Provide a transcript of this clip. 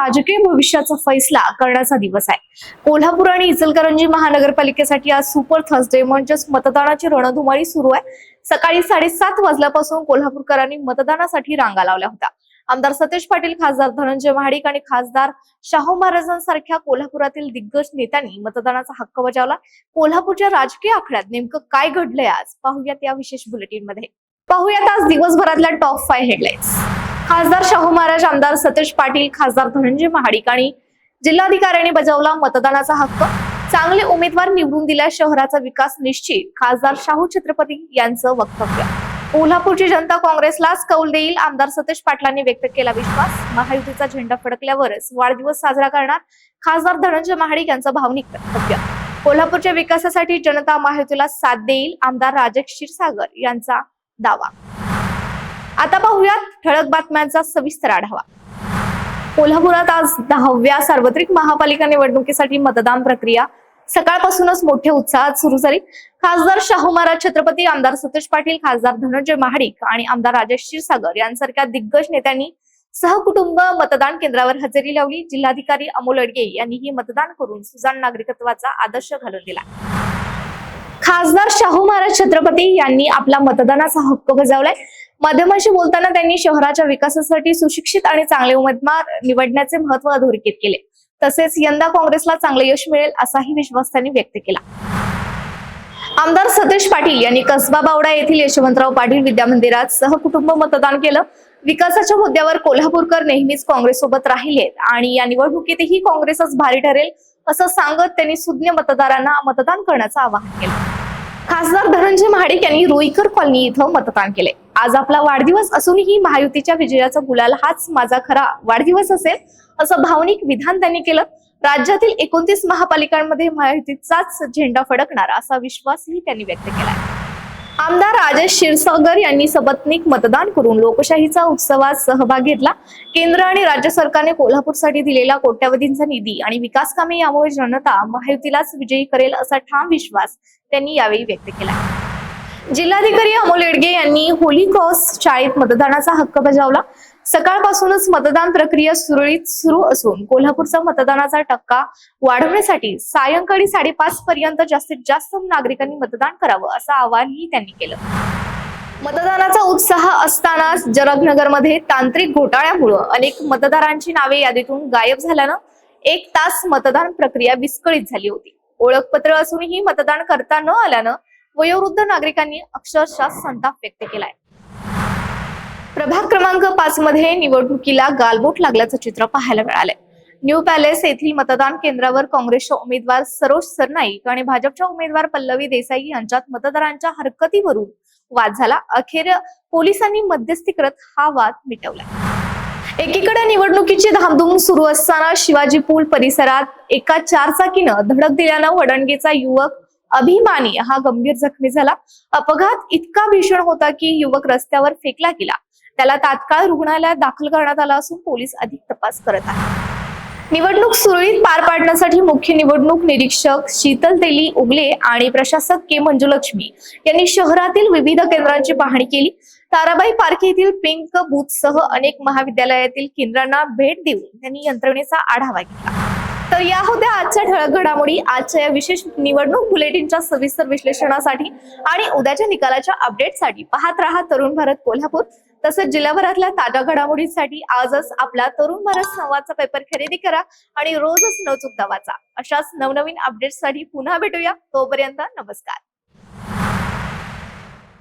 राजकीय भविष्याचा फैसला करण्याचा दिवस आहे। कोल्हापूर आणि इचलकरंजी महानगरपालिकेसाठी आज सुपर थर्सडे म्हणजेच मतदानाची रणधुमाळी सुरू आहे। सकाळी 7:30 वाजल्यापासून कोल्हापूरकरांनी मतदानासाठी रांगा लावल्या होत्या। आमदार सतेज पाटील, खासदार धनंजय महाडिक आणि खासदार शाहू महाराजांसारख्या कोल्हापुरातील दिग्गज नेत्यांनी मतदानाचा हक्क बजावला। कोल्हापूरच्या राजकीय आखाड्यात नेमकं काय घडलंय आज पाहूयात या विशेष बुलेटिन मध्ये। पाहूयात आज दिवसभरातल्या टॉप 5 हेडलाईन्स। खासदार शाहू महाराज, आमदार सतेज पाटील, खासदार धनंजय महाडिक आणि जिल्हाधिकाऱ्यांनी बजावला मतदानाचा हक्क। चांगले उमेदवार निवडून दिल्यास शहराचा विकास निश्चित, खासदार शाहू छत्रपती यांचं वक्तव्य। कोल्हापूरची जनता काँग्रेसलाच कौल देईल, आमदार सतेज पाटलांनी व्यक्त केला विश्वास। महायुतीचा झेंडा फडकल्यावरच वाढदिवस साजरा करणार, खासदार धनंजय महाडिक यांचं भावनिक वक्तव्य। कोल्हापूरच्या विकासासाठी जनता महायुतीला साथ देईल, आमदार राजेश क्षीरसागर यांचा दावा। आता पाहूयात ठळक बातम्यांचा सविस्तर आढावा। कोल्हापुरात आज 10व्या सार्वत्रिक महापालिका निवडणुकीसाठी मतदान प्रक्रिया सकाळपासूनच मोठ्या उत्साहात सुरू झाली। खासदार शाहू महाराज छत्रपती, आमदार सतेज पाटील, खासदार धनंजय महाडिक आणि आमदार राजेश क्षीरसागर यांसारख्या दिग्गज नेत्यांनी सहकुटुंब मतदान केंद्रावर हजेरी लावली। जिल्हाधिकारी अमोल अडगे यांनीही मतदान करून सुजाण नागरिकत्वाचा आदर्श घालून दिला। खासदार शाहू महाराज छत्रपती यांनी आपला मतदानाचा हक्क बजावलाय। माध्यमांशी बोलताना त्यांनी शहराच्या विकासासाठी सुशिक्षित आणि चांगले उमेदवार निवडण्याचे महत्त्व अधोरेखित केले। तसेच यंदा काँग्रेसला चांगले यश मिळेल असाही विश्वास त्यांनी व्यक्त केला। आमदार सतेज पाटील यांनी कसबा बावडा येथील यशवंतराव पाटील विद्यामंदिरात सहकुटुंब मतदान केलं। विकासाच्या मुद्द्यावर कोल्हापूरकर नेहमीच काँग्रेससोबत राहिलेत आणि या निवडणुकीतही काँग्रेसच भारी ठरेल असं सांगत त्यांनी सुज्ञ मतदारांना मतदान करण्याचं आवाहन केलं। खासदार धनंजय महाडिक यांनी रुईकर कॉलनी इथं मतदान केले। आज आपला वाढदिवस असूनही महायुतीच्या विजयाचा गुलाल हाच माझा खरा वाढदिवस असेल असं भावनिक विधान त्यांनी केलं। राज्यातील 29 महापालिकांमध्ये महायुतीचाच झेंडा फडकणार असा विश्वासही त्यांनी व्यक्त केला। आमदार राजेश क्षीरसागर यांनी सपत्नीक मतदान करून लोकशाहीचा उत्सवात सहभाग घेतला। केंद्र आणि राज्य सरकारने कोल्हापूरसाठी दिलेला कोट्यवधींचा निधी आणि विकास कामे यामुळे जनता महायुतीलाच विजयी करेल असा ठाम विश्वास त्यांनी यावेळी व्यक्त केला। जिल्हाधिकारी अमोल अडगे यांनी होली क्रॉस शाळेत मतदानाचा हक्क बजावला। सकाळपासूनच मतदान प्रक्रिया सुरळीत सुरू असून कोल्हापूरचा मतदानाचा टक्का वाढवण्यासाठी सायंकाळी 5:30 पर्यंत जास्तीत जास्त नागरिकांनी मतदान करावं असं आवाहनही त्यांनी केलं। मतदानाचा उत्साह असतानाच जरगनगरमध्ये तांत्रिक घोटाळ्यामुळे अनेक मतदारांची नावे यादीतून गायब झाल्यानं 1 तास मतदान प्रक्रिया विस्कळीत झाली होती। ओळखपत्र असूनही मतदान करता न आल्यानं वयोवृद्ध नागरिकांनी अक्षरशः संताप व्यक्त केलाय। प्रभाग क्रमांक 5 मध्ये निवडणुकीला गालबोट लागल्याचं चित्र पाहायला मिळालंय। न्यू पॅलेस येथील मतदान केंद्रावर काँग्रेसच्या उमेदवार सरोज सरनाईक आणि भाजपच्या उमेदवार पल्लवी देसाई यांच्यात मतदारांच्या हरकतीवरून वाद झाला। अखेर पोलिसांनी मध्यस्थी करत हा वाद मिटवला। एकीकडे निवडणुकीची धामधूम सुरू असताना शिवाजी पूल परिसरात एका 4 चाकीनं धडक दिल्यानं वडणगीचा युवक अभिमानी हा गंभीर जखमी झाला। अपघात इतका भीषण होता की युवक रस्त्यावर फेकला गेला। त्याला तात्काळ रुग्णालयात दाखल करण्यात आला असून पोलीस अधिक तपास करत आहेत। निवडणूक सुरळीत पार पाडण्यासाठी मुख्य निवडणूक निरीक्षक शीतल तेली उगले आणि प्रशासक के मंजुलक्ष्मी यांनी शहरातील विविध केंद्रांची पाहणी केली। ताराबाई पार्क येथील पिंक बूथसह अनेक महाविद्यालयातील केंद्रांना भेट देऊन त्यांनी यंत्रणेचा आढावा घेतला। तर या होत्या आजच्या ठळक घडामोडी। आजच्या या विशेष निवडणूक बुलेटिनच्या सविस्तर विश्लेषणासाठी आणि उद्याच्या निकालाच्या अपडेटसाठी पाहत रहा तरुण भारत कोल्हापूर। तसंच जिल्हाभरातल्या ताज्या घडामोडींसाठी आजच आपला तरुण भारत संवादचा पेपर खरेदी करा आणि रोजच न चुकता वाचा। अशाच नवनवीन अपडेट्ससाठी पुन्हा भेटूया। तोपर्यंत नमस्कार।